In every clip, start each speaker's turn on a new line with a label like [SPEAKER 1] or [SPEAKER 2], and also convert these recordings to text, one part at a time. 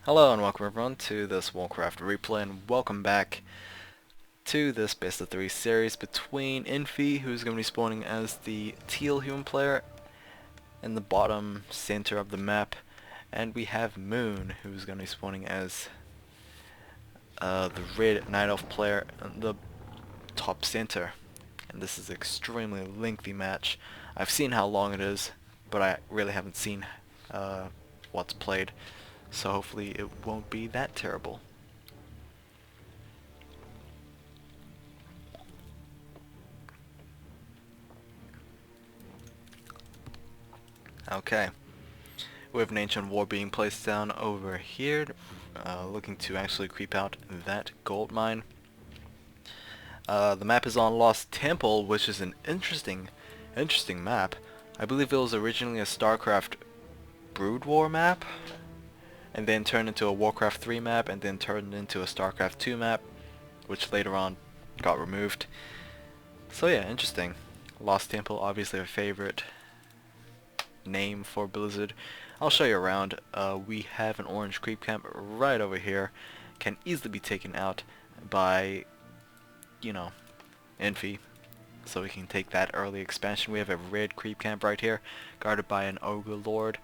[SPEAKER 1] Hello and welcome everyone to this Warcraft replay, and welcome back to this best of 3 series between Infi, who's going to be spawning as the teal human player in the bottom center of the map, and we have Moon, who's going to be spawning as the red night elf player in the top center. And this is an extremely lengthy match. I've seen how long it is, but I really haven't seen what's played, so hopefully it won't be that terrible. Okay, we have an ancient war being placed down over here, looking to actually creep out that gold mine. The map is on Lost Temple, which is an interesting map. I believe it was originally a StarCraft Brood War map, and then turned into a Warcraft 3 map, and then turned into a StarCraft 2 map, which later on got removed. So yeah, interesting. Lost Temple, obviously a favorite name for Blizzard. I'll show you around. We have an orange creep camp right over here. Can easily be taken out by, Infi. So we can take that early expansion. We have a red creep camp right here, guarded by an ogre lord.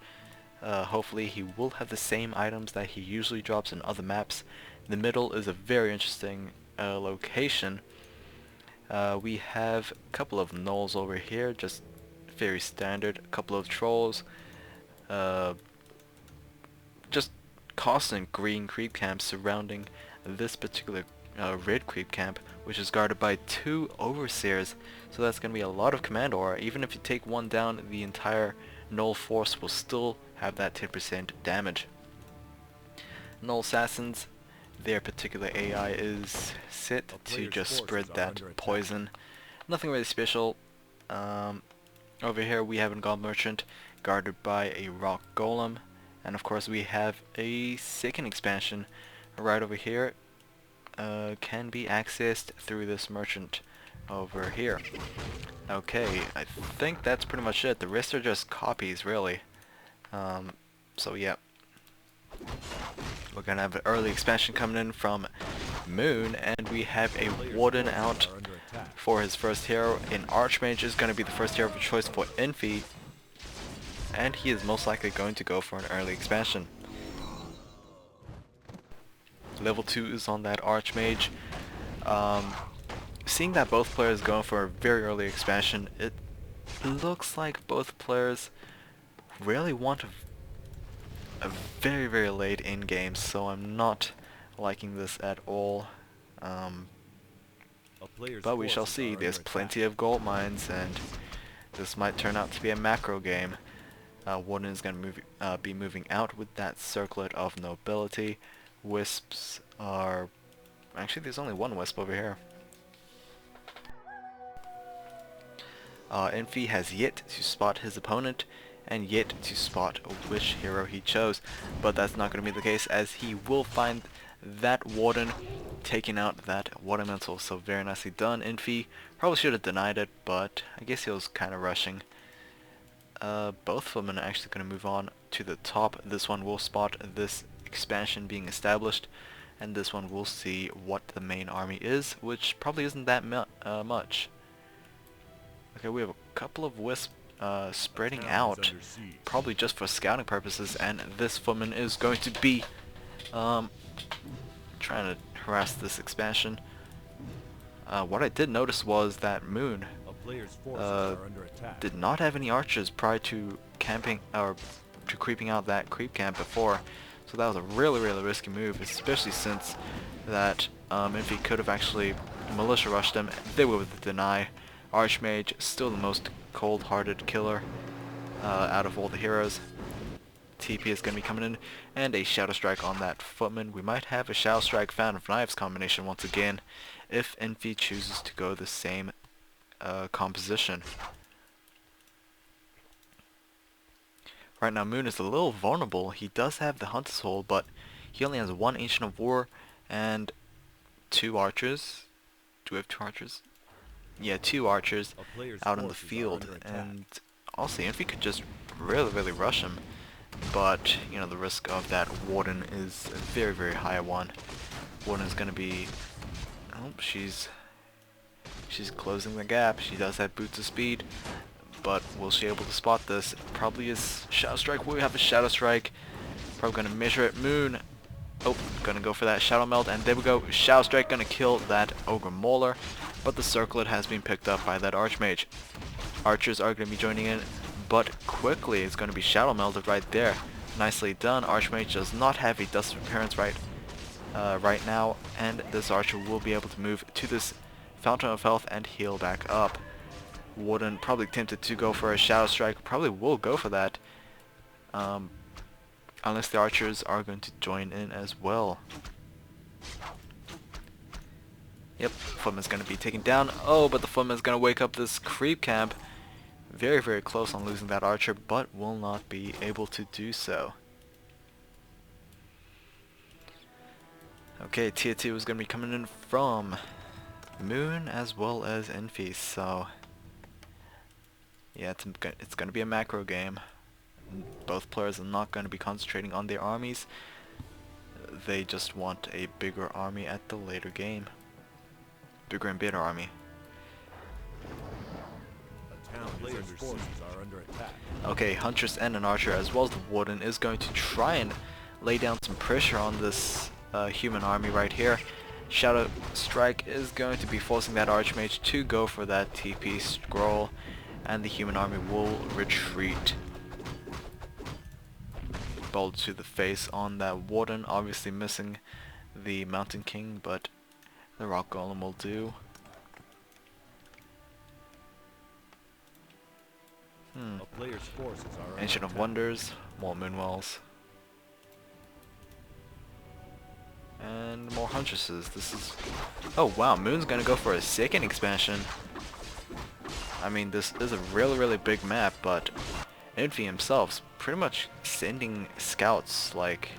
[SPEAKER 1] Hopefully he will have the same items that he usually drops in other maps. The middle is a very interesting location. We have a couple of gnolls over here, just very standard. A couple of trolls, just constant green creep camps surrounding this particular red creep camp, which is guarded by 2 overseers. So that's going to be a lot of command aura. Even if you take one down, the entire gnoll force will still have that 10% damage. Gnoll assassins, their particular AI is set to just spread that poison. Nothing really special. Over here we have a god merchant guarded by a rock golem, and of course we have a second expansion right over here. Can be accessed through this merchant over here. Okay, I think that's pretty much it. The rest are just copies, really. So yeah, we're gonna have an early expansion coming in from Moon, and we have a warden out for his first hero. An archmage is gonna be the first hero of choice for Infi, and he is most likely going to go for an early expansion. Level 2 is on that archmage. Seeing that both players going for a very early expansion, it looks like both players really want a very late in game, so I'm not liking this at all. But we shall see. There's plenty of gold mines, and this might turn out to be a macro game. Warden is going to be moving out with that circlet of nobility. Wisps are... Actually, there's only one wisp over here. Infi has yet to spot his opponent, and yet to spot which hero he chose. But that's not going to be the case, as he will find that warden taking out that water mantle. So very nicely done, Infi. Probably should have denied it, but I guess he was kind of rushing. Both of them are actually going to move on to the top. This one will spot this expansion being established, and this one will see what the main army is, which probably isn't that much. Okay, we have a couple of wisps spreading out, probably just for scouting purposes, and this footman is going to be trying to harass this expansion. What I did notice was that Moon did not have any archers prior to camping or to creeping out that creep camp before, so that was a really risky move, especially since that Infi could have actually militia rushed them. They would deny. Archmage still the most cold-hearted killer out of all the heroes. TP is going to be coming in, and a Shadow Strike on that footman. We might have a Shadow Strike Fan of Knives combination once again, if Infi chooses to go the same composition. Right now Moon is a little vulnerable. He does have the Hunter's Hole, but he only has 1 Ancient of War and 2 archers. Do we have 2 archers? Yeah, 2 archers out in the field, and also Infi could just really rush him. but you know, the risk of that Warden is a very, very high one. Warden is going to be... Oh, she's closing the gap. She does have boots of speed, but will she able to spot this? Probably is Shadow Strike. We have a Shadow Strike. Probably going to measure it. Moon. Oh, gonna go for that Shadow Meld, and there we go. Shadow Strike gonna kill that Ogre Mauler, but the Circlet has been picked up by that Archmage. Archers are gonna be joining in, but quickly it's gonna be Shadow Melded right there. Nicely done. Archmage does not have a Dust of Appearance right now, and this Archer will be able to move to this Fountain of Health and heal back up. Warden probably tempted to go for a Shadow Strike. Probably will go for that. Unless the archers are going to join in as well. Yep, Footman's going to be taken down. Oh, but the Footman's going to wake up this creep camp. Very, very close on losing that archer, but will not be able to do so. Okay, tier 2 is going to be coming in from Moon as well as Infi, so yeah, it's going to be a macro game. Both players are not going to be concentrating on their armies. They just want a bigger army at the later game. Bigger and better army. Okay, Huntress and an Archer as well as the Warden is going to try and lay down some pressure on this human army right here. Shadow Strike is going to be forcing that Archmage to go for that TP scroll, and the human army will retreat. Bolt to the face on that Warden, obviously missing the Mountain King, but the Rock Golem will do. Ancient of Wonders, more Moonwells, and more Huntresses. This is... Oh wow, Moon's gonna go for a second expansion. I mean, this is a really, really big map, but Infi himself's pretty much sending scouts like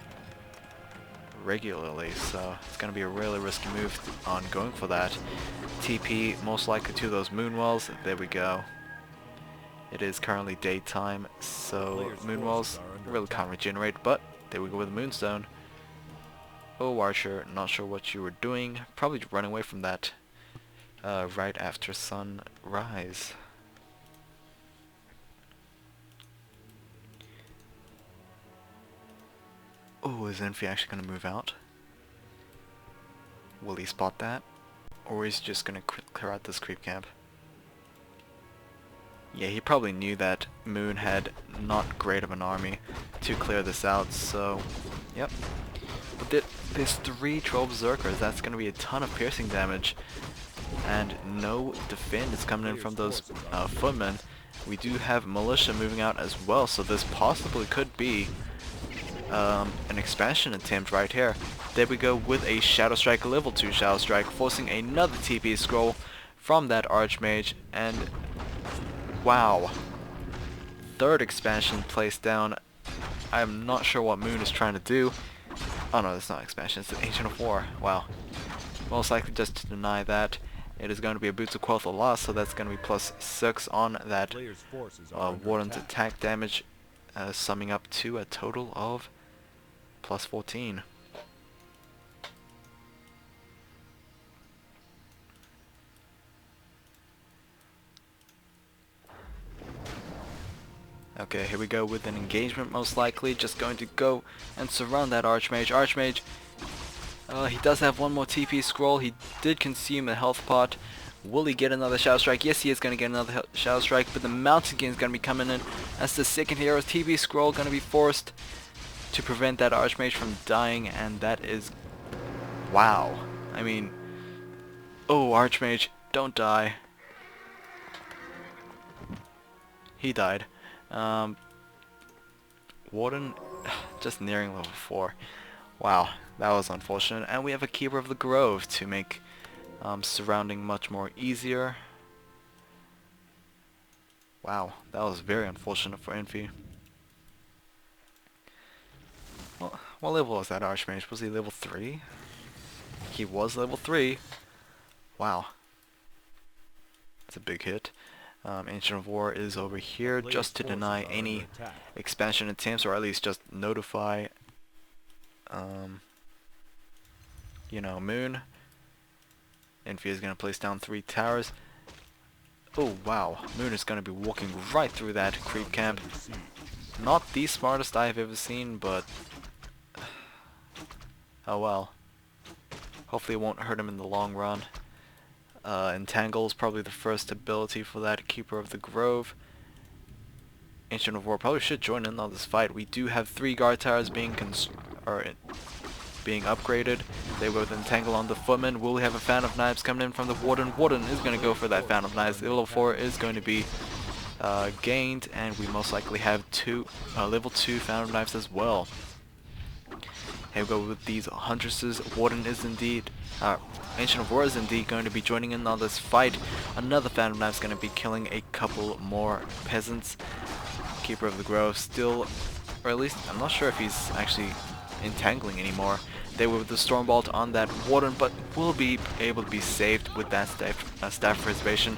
[SPEAKER 1] regularly, so it's gonna be a really risky move on going for that. TP most likely to those Moonwells. There we go. It is currently daytime, so Moonwells really can't regenerate, but there we go with the Moonstone. Oh, Archer, not sure what you were doing. Probably running away from that right after sunrise. Oh, is Infi actually going to move out? Will he spot that? Or is he just going to clear out this creep camp? Yeah, he probably knew that Moon had not great of an army to clear this out, so... Yep. But there's 3 Troll Berserkers, that's going to be a ton of piercing damage. And no defend is coming in from those footmen. We do have Militia moving out as well, so this possibly could be an expansion attempt right here. There we go with a Shadow Strike, level 2 Shadow Strike, forcing another TP scroll from that Archmage, and wow. 3rd expansion placed down. I'm not sure what Moon is trying to do. Oh no, that's not expansion, it's an Ancient of War. Wow. Most likely just to deny that. It is going to be a Boots of Quoth loss, so that's going to be +6 on that Warden's attack damage, summing up to a total of +14. Okay, here we go with an engagement, most likely. Just going to go and surround that Archmage. Archmage, he does have one more TP scroll. He did consume a health pot. Will he get another Shadow Strike? Yes, he is going to get another Shadow Strike, but the Mountain King is going to be coming in as the second hero's TP scroll going to be forced to prevent that Archmage from dying, and that is... Wow. I mean... Oh, Archmage, don't die. He died. Warden, just nearing level 4. Wow, that was unfortunate. And we have a Keeper of the Grove to make surrounding much more easier. Wow, that was very unfortunate for Infi. Well, what level was that Archmage? Was he level 3? He was level 3. Wow. That's a big hit. Ancient of War is over here just to deny any expansion attempts, or at least just notify, you know, Moon. Infi is going to place down 3 towers. Oh wow, Moon is going to be walking right through that creep camp. Not the smartest I have ever seen, but oh well. Hopefully it won't hurt him in the long run. Entangle is probably the first ability for that Keeper of the Grove. Ancient of War probably should join in on this fight. We do have 3 guard towers being upgraded. They go with Entangle on the Footman. Will we have a Fan of Knives coming in from the Warden? Warden is going to go for that Fan of Knives. Level 4 is going to be gained, and we most likely have level 2 Fan of Knives as well. Here we go with these Huntresses. Warden is indeed, Ancient of War is indeed going to be joining in on this fight. Another Fan of Knives is going to be killing a couple more peasants. Keeper of the Grove still, or at least I'm not sure if he's actually entangling anymore. They were with the Stormbolt on that Warden, but will be able to be saved with that staff preservation.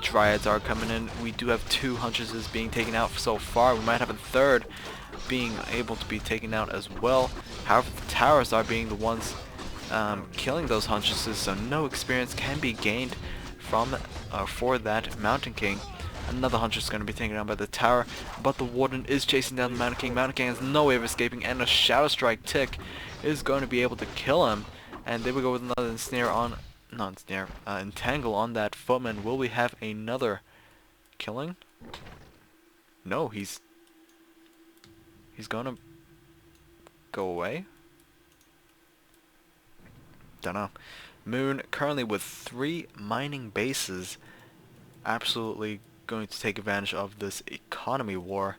[SPEAKER 1] Dryads are coming in. We do have 2 Huntresses being taken out so far. We might have a third being able to be taken out as well. However, the towers are being the ones killing those Huntresses, so no experience can be gained from for that Mountain King. Another Huntress is going to be taken down by the tower, but the Warden is chasing down the Mountain King. Mountain King has no way of escaping, and a Shadow Strike tick is going to be able to kill him. And there we go with another entangle on that Footman. Will we have another killing? No, he's gonna go away. Don't know. Moon currently with 3 mining bases, absolutely going to take advantage of this economy war.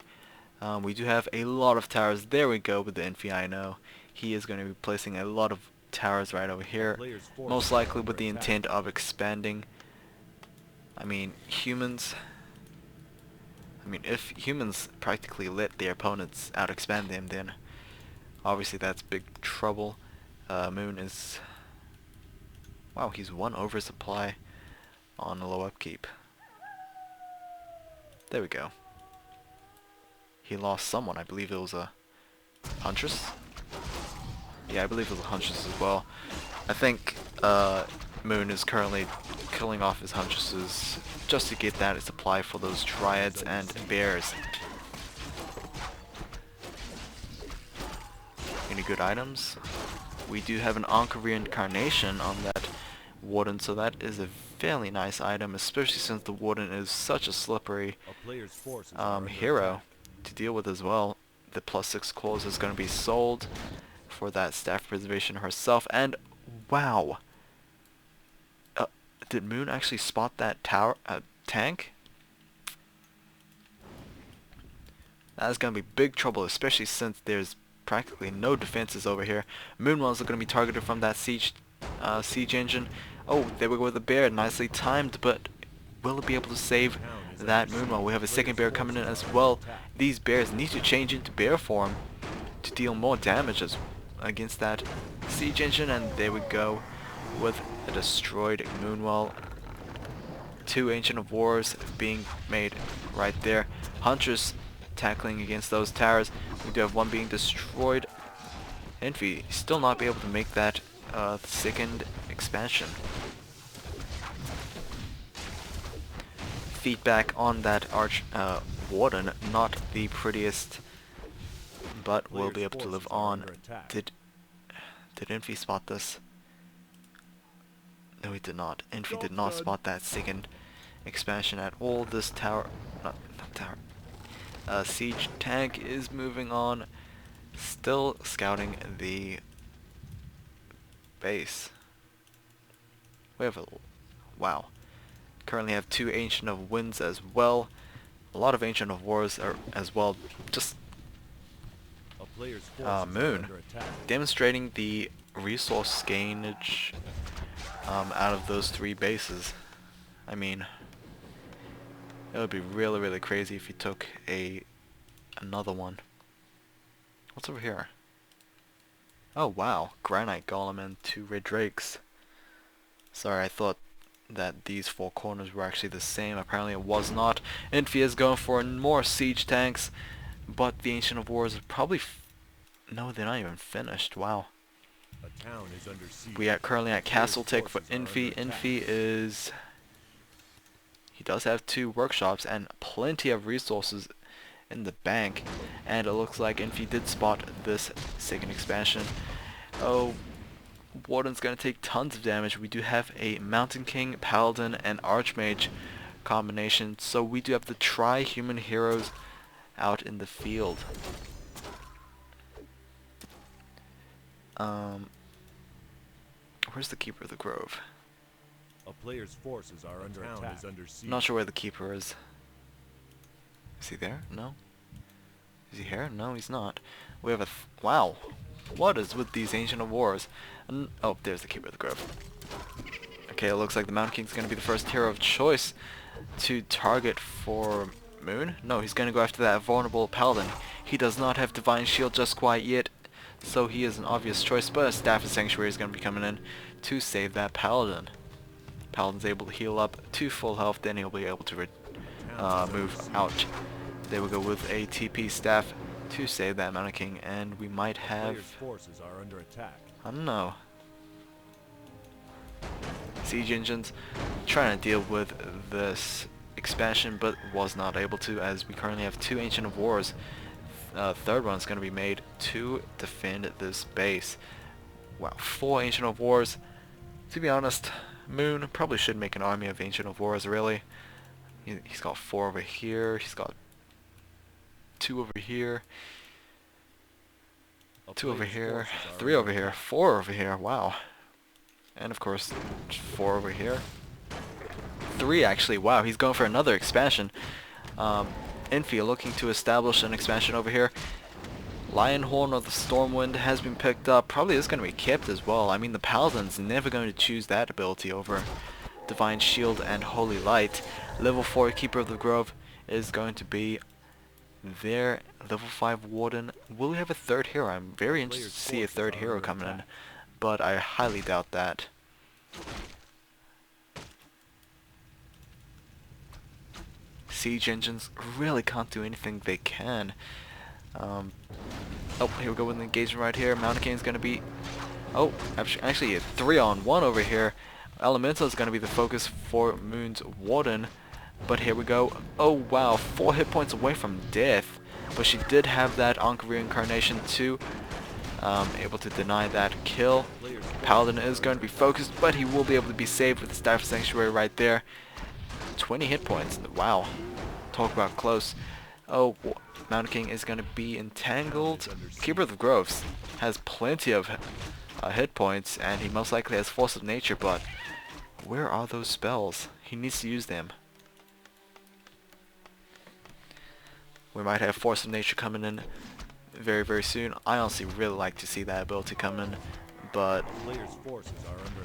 [SPEAKER 1] We do have a lot of towers. There we go with the Infi. I know he is going to be placing a lot of towers right over here, most likely with the intent of expanding. I mean, if humans practically let their opponents out-expand them, then obviously that's big trouble. Moon is... wow, he's 1 oversupply on a low upkeep. There we go. He lost someone. I believe it was a Huntress. Yeah, I believe it was a Huntress as well. I think Moon is currently killing off his Huntresses just to get that supply for those Dryads and Bears. Any good items? We do have an Anka reincarnation on that Warden, so that is a fairly nice item, especially since the Warden is such a slippery hero to deal with as well. The +6 clause is going to be sold for that staff preservation herself, and wow! Did Moon actually spot that tank? That is going to be big trouble, especially since there's practically no defenses over here. Moonwell's are going to be targeted from that siege engine. Oh, there we go with the bear, nicely timed, but will it be able to save that Moonwell? We have a second bear coming in as well. These bears need to change into bear form to deal more damage against that siege engine, and there we go with a destroyed Moonwell. 2 Ancient of Wars being made right there. Huntress tackling against those towers. We do have 1 being destroyed. Infi still not be able to make that second expansion. Feedback on that Warden, not the prettiest, but will be able to live on. Did Infi spot this? No, he did not. Infi did not spot that second expansion at all. This tower, not tower, siege tank is moving on, still scouting the base. We have wow. Currently have 2 Ancient of Winds as well. A lot of Ancient of Wars as well. Just Moon demonstrating the resource gainage out of those 3 bases. I mean, it would be really, really crazy if he took another one. What's over here? Oh wow, Granite Golem and 2 Red Drakes. Sorry, I thought that these four corners were actually the same. Apparently it was not. Infi is going for more siege tanks, but the Ancient of Wars are probably... no, they're not even finished. Wow.
[SPEAKER 2] A town is under siege.
[SPEAKER 1] We are currently at Castle Take for Infi. Infi is... he does have 2 workshops and plenty of resources in the bank. And it looks like Infi did spot this second expansion. Oh, Warden's gonna take tons of damage. We do have a Mountain King, Paladin, and Archmage combination. So we do have the tri-human heroes out in the field. Where's the Keeper of the Grove?
[SPEAKER 2] A player's forces are under attack.
[SPEAKER 1] Not sure where the Keeper is. Is he there? No. Is he here? No, he's not. We have a... wow. What is with these Ancient of Wars? Oh, there's the Keeper of the Grove. Okay, it looks like the Mountain King's going to be the first hero of choice to target for Moon. No, he's going to go after that vulnerable Paladin. He does not have Divine Shield just quite yet, so he is an obvious choice, but a Staff of Sanctuary is going to be coming in to save that Paladin. Paladin's able to heal up to full health, then he'll be able to move out. There we go with a TP Staff to save that Mountain King, and we might have...
[SPEAKER 2] forces are under attack.
[SPEAKER 1] I don't know. Siege engines trying to deal with this expansion, but was not able to, as we currently have 2 Ancient of Wars. Third one's going to be made to defend this base. Wow, 4 Ancient of Wars. To be honest, Moon probably should make an army of Ancient of Wars, really. He's got 4 over here, he's got 2 over here, 2 over here, 3 over here, 4 over here, wow. And of course, 4 over here. 3 actually, wow, he's going for another expansion. Infi looking to establish an expansion over here. Lionhorn of the Stormwind has been picked up. Probably is going to be kept as well. I mean, the Paladin's never going to choose that ability over Divine Shield and Holy Light. Level 4 Keeper of the Grove is going to be there. Level 5 Warden. Will we have a third hero? I'm very interested to see a third hero coming in, but I highly doubt that. Siege engines really can't do anything they can. Oh, here we go with an engagement right here. Mountain King is going to be... oh, actually a 3-on-1 over here. Elemental is going to be the focus for Moon's Warden. But here we go. Oh wow, 4 hit points away from death. But she did have that Ankh reincarnation too. Able to deny that kill. Paladin is going to be focused, but he will be able to be saved with the Staff of Sanctuary right there. 20 hit points. Wow. Talk about close. Oh, Mountain King is going to be entangled. Keeper of the Groves has plenty of hit points, and he most likely has Force of Nature, but where are those spells? He needs to use them. We might have Force of Nature coming in very, very soon. I honestly really like to see that ability come in, but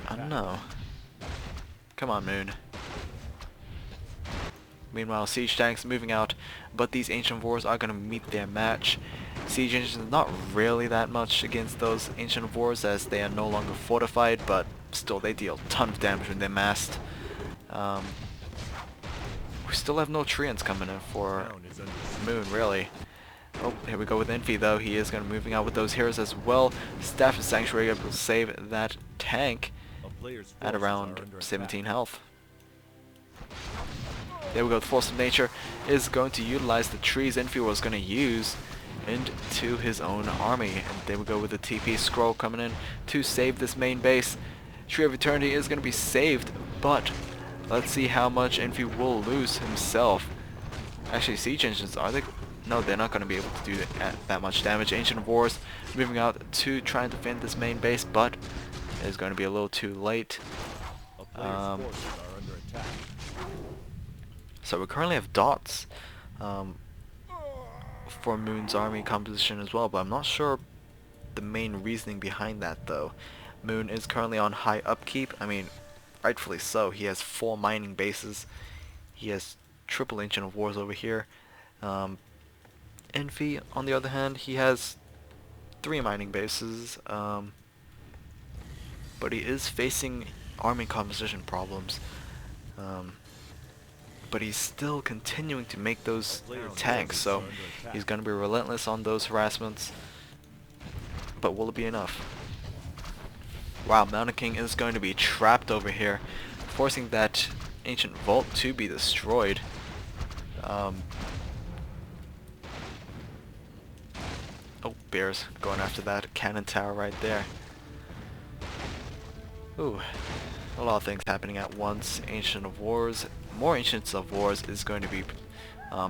[SPEAKER 1] I don't know. Come on, Moon. Meanwhile, Siege tanks moving out, but these Ancient Wars are going to meet their match. Siege engines not really that much against those Ancient Wars, as they are no longer fortified, but still they deal a ton of damage when they're massed. We still have no Treants coming in for Moon, really. Oh, here we go with Infi, though. He is going to be moving out with those heroes as well. Staff of Sanctuary able to save that tank at around 17 health. There we go. The Force of Nature is going to utilize the trees Infi was going to use into his own army. And there we go with the TP scroll coming in to save this main base. Tree of Eternity is going to be saved, but let's see how much Infi will lose himself. Actually, Siege engines, are they? No, they're not going to be able to do that much damage. Ancient Wars moving out to try and defend this main base, but it is going to be a little too late. So we currently have dots for Moon's army composition as well, but I'm not sure the main reasoning behind that, though. Moon is currently on high upkeep. I mean, rightfully so. He has 4 mining bases. He has triple Ancient of Wars over here. Infi, on the other hand, he has 3 mining bases, but he is facing army composition problems. But he's still continuing to make those
[SPEAKER 2] Player's
[SPEAKER 1] tanks,
[SPEAKER 2] forces
[SPEAKER 1] so
[SPEAKER 2] are under attack.
[SPEAKER 1] he's going to be relentless on those harassments. But will it be enough? Wow, Mountain King is going to be trapped over here, forcing that ancient vault to be destroyed. Oh, bears going after that cannon tower right there. Ooh, a lot of things happening at once. Ancient of Wars, more Ancients of Wars is going to be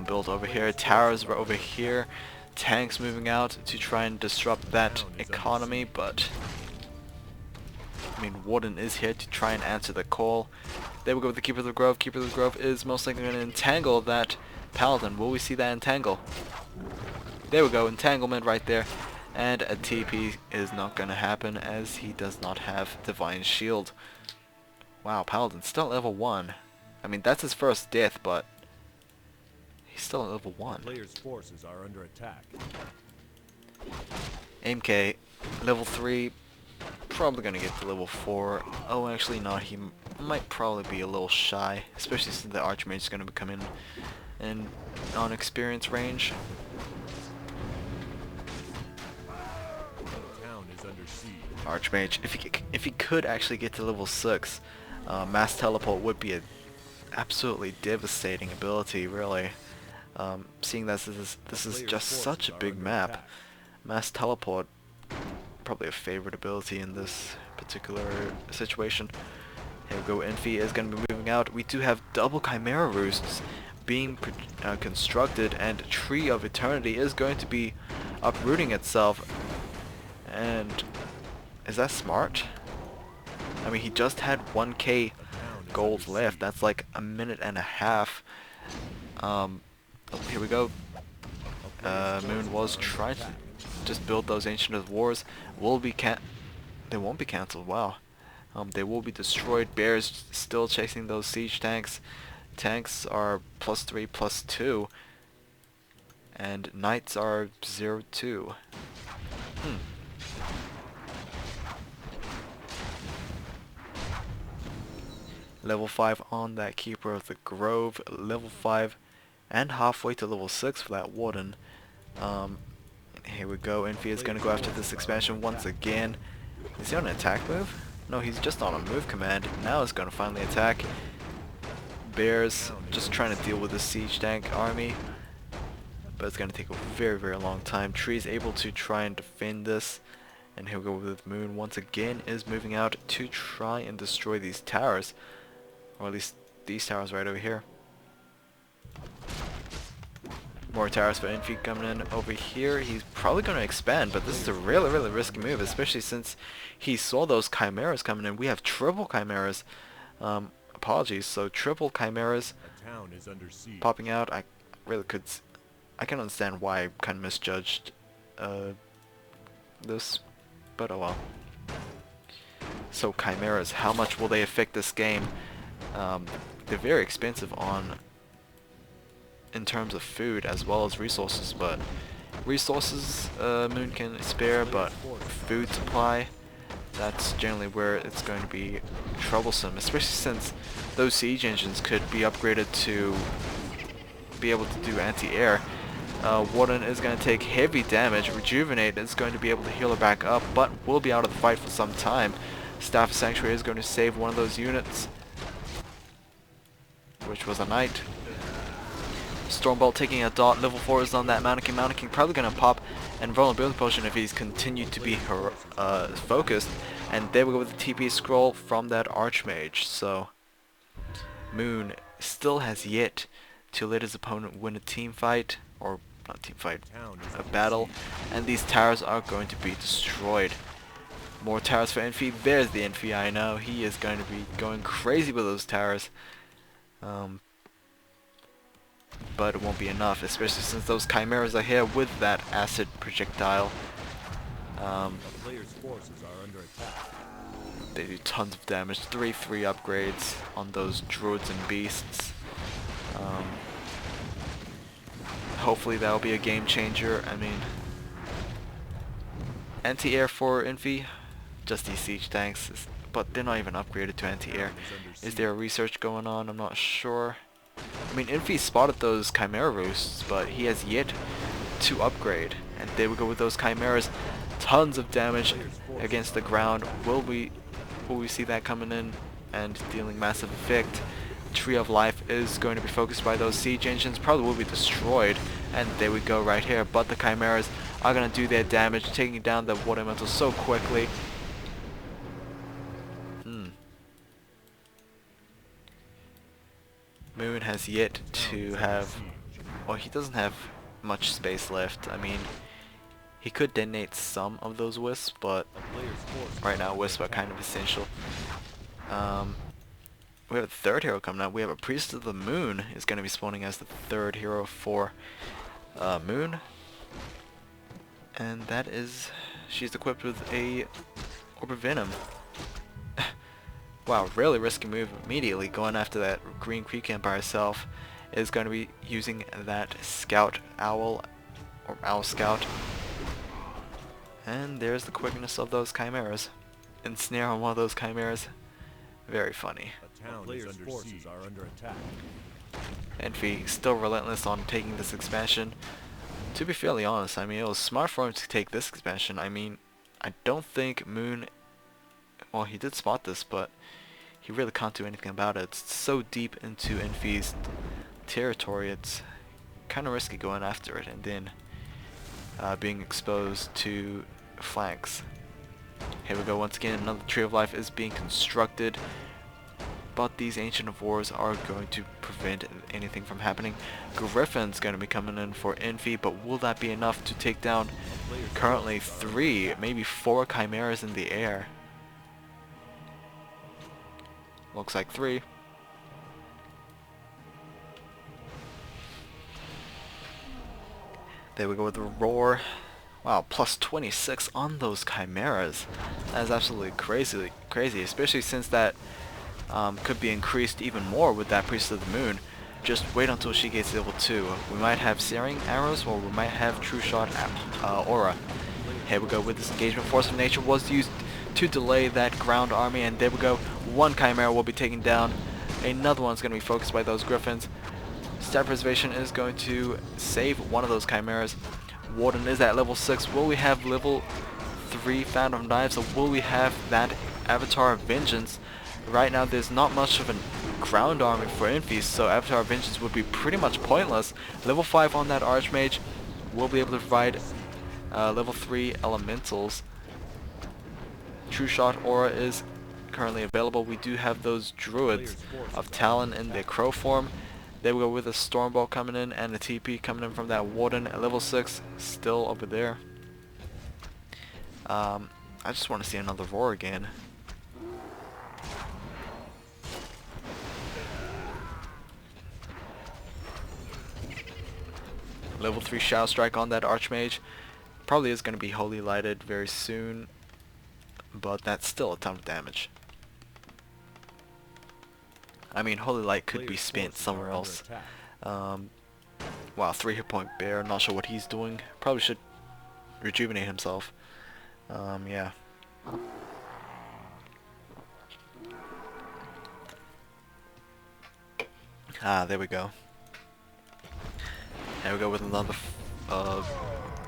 [SPEAKER 1] built over here. Towers are over here. Tanks moving out to try and disrupt that economy, but I mean, Warden is here to try and answer the call. There we go with the Keeper of the Grove. Keeper of the Grove is most likely going to entangle that Paladin. Will we see that entangle? There we go, entanglement right there. And a TP is not going to happen as he does not have Divine Shield. Wow, Paladin still level 1. I mean, that's his first death, but he's still at level 1.
[SPEAKER 2] Player's forces are under attack.
[SPEAKER 1] MK, level 3, probably going to get to level 4. Oh, actually not, he might probably be a little shy, especially since the Archmage is going to be coming in on experience range.
[SPEAKER 2] The town is under siege.
[SPEAKER 1] Archmage, if he could actually get to level 6, Mass Teleport would be an absolutely devastating ability, really. Seeing that this is just such a big map, Mass Teleport, probably a favorite ability in this particular situation. Here we go, Infi is going to be moving out. We do have double Chimera Roosts being constructed, and Tree of Eternity is going to be uprooting itself. And is that smart? I mean, he just had 1k gold left. That's like a minute and a half. Oh, here we go. Moon was trying to just build those Ancient of Wars. They won't be cancelled. Wow. They will be destroyed. Bears still chasing those siege tanks. Tanks are +3, +2, and knights are 0-2. Level 5 on that Keeper of the Grove, level 5 and halfway to level 6 for that Warden. Here we go, Infi is going to go after this expansion once again. Is he on an attack move? No, he's just on a move command. Now it's going to finally attack. Bears just trying to deal with the siege tank army, but it's going to take a very, very long time. Tree's able to try and defend this, and here we go with Moon once again is moving out to try and destroy these towers. Or at least these towers right over here. More towers for Infi coming in over here. He's probably going to expand, but this is a really, really risky move, especially since he saw those chimeras coming in. We have triple chimeras. Apologies. So triple chimeras
[SPEAKER 2] The town is under siege.
[SPEAKER 1] popping out. I can understand why I kind of misjudged this, but oh well. So chimeras, how much will they affect this game? They're very expensive in terms of food as well as resources, but resources Moon can spare, but food supply, that's generally where it's going to be troublesome, especially since those siege engines could be upgraded to be able to do anti-air. Warden is going to take heavy damage. Rejuvenate is going to be able to heal her back up, but will be out of the fight for some time. Staff of Sanctuary is going to save one of those units, which was a knight. Stormbolt taking a dot. Level 4 is on that Mountain King. Mountain King probably going to pop an Vulnerability Potion if he's continued to be focused. And there we go with the TP scroll from that Archmage. So Moon still has yet to let his opponent win a team fight, or not team fight, a battle. And these towers are going to be destroyed. More towers for Infi. There's the Infi, I know. He is going to be going crazy with those towers. But it won't be enough, especially since those chimeras are here with that acid projectile.
[SPEAKER 2] The player's forces are under attack.
[SPEAKER 1] They do tons of damage. 3/3 upgrades on those druids and beasts. Hopefully that'll be a game changer. I mean, anti-air for Infi, just these siege tanks but they're not even upgraded to anti-air. Is there a research going on? I'm not sure. I mean, Infi spotted those Chimera roosts, but he has yet to upgrade. And there we go with those Chimeras. Tons of damage against the ground. Will we see that coming in and dealing massive effect? Tree of Life is going to be focused by those siege engines. Probably will be destroyed. And there we go right here. But the Chimeras are going to do their damage, taking down the water elemental so quickly. Moon has yet to have... Well, he doesn't have much space left. I mean, he could detonate some of those wisps, but right now wisps are kind of essential. We have a third hero coming up. We have a Priest of the Moon is going to be spawning as the third hero for Moon. And that is... she's equipped with a Orb of Venom. Wow, really risky move immediately going after that green creep camp by herself. Is going to be using that Scout Owl, or Owl Scout. And there's the quickness of those Chimeras. Ensnare on one of those Chimeras. Very funny.
[SPEAKER 2] Players' forces are under attack.
[SPEAKER 1] Infi still relentless on taking this expansion. To be fairly honest, I mean, it was smart for him to take this expansion. I mean, I don't think Moon... Well, he did spot this, but he really can't do anything about it. It's so deep into Infi's territory, it's kind of risky going after it and then being exposed to flanks. Here we go once again, another Tree of Life is being constructed, but these Ancient of Wars are going to prevent anything from happening. Griffin's going to be coming in for Infi, but will that be enough to take down currently 3, maybe 4 Chimeras in the air? Looks like 3. There we go with the roar. Wow, plus 26 on those Chimeras. That is absolutely crazy, especially since that could be increased even more with that Priest of the Moon. Just wait until she gets level 2. We might have Searing Arrows, or we might have True Shot Aura. Here we go with this engagement. Force of Nature was used to delay that ground army, and there we go. One Chimera will be taken down. Another one's going to be focused by those Griffins. Stat Preservation is going to save one of those Chimeras. Warden is at level 6. Will we have level 3 Phantom Knives, or will we have that Avatar of Vengeance? Right now there's not much of a ground army for Infi, so Avatar of Vengeance would be pretty much pointless. Level 5 on that Archmage will be able to provide level 3 Elementals. True Shot Aura is currently available. We do have those Druids of Talon in their crow form. There we go with a Stormbolt coming in and a TP coming in from that Warden at level 6, still over there. I just want to see another roar again. Level 3 Shadow Strike on that Archmage. Probably is going to be Holy Lighted very soon, but that's still a ton of damage. I mean, Holy Light could be spent somewhere else. Wow, 3 hit point bear. Not sure what he's doing. Probably should rejuvenate himself. Yeah. Ah, there we go. There we go with another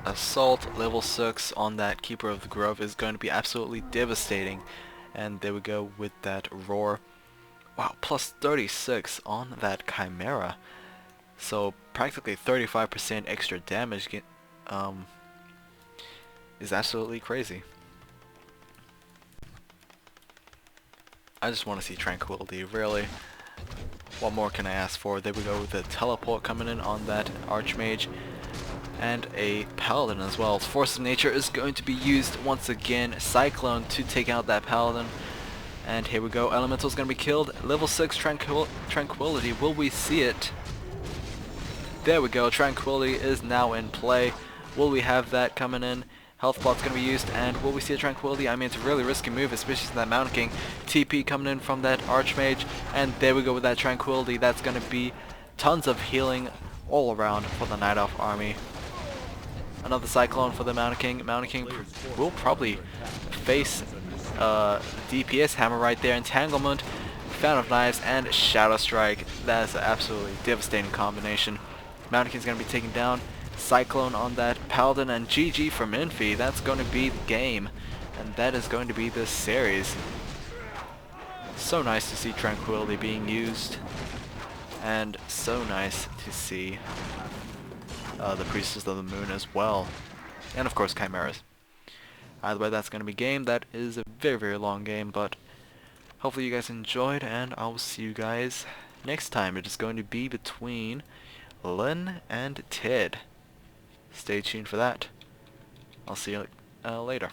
[SPEAKER 1] assault. Level 6 on that Keeper of the Grove is going to be absolutely devastating. And there we go with that roar. Wow, plus 36 on that Chimera. So practically 35% extra damage is absolutely crazy. I just want to see Tranquility, really. What more can I ask for? There we go with the teleport coming in on that Archmage. And a Paladin as well. Force of Nature is going to be used once again. Cyclone to take out that Paladin. And here we go. Elemental is going to be killed. Level 6 Tranquility. Will we see it? There we go. Tranquility is now in play. Will we have that coming in? Health pot's going to be used. And will we see a Tranquility? I mean, it's a really risky move, especially since that Mountain King. TP coming in from that Archmage. And there we go with that Tranquility. That's going to be tons of healing all around for the Night Elf army. Another Cyclone for the Mountain King. Mountain King will probably face DPS hammer right there, entanglement, Fan of Knives, and Shadow Strike. That is an absolutely devastating combination. Mountain King's gonna be taken down. Cyclone on that Paladin, and GG from Infi. That's going to be the game, and that is going to be this series. So nice to see Tranquility being used, and so nice to see the Priestess of the Moon as well, and of course Chimeras. Either way, that's going to be game. That is a very, very long game, but hopefully you guys enjoyed, and I will see you guys next time. It is going to be between Lynn and Ted. Stay tuned for that. I'll see you later.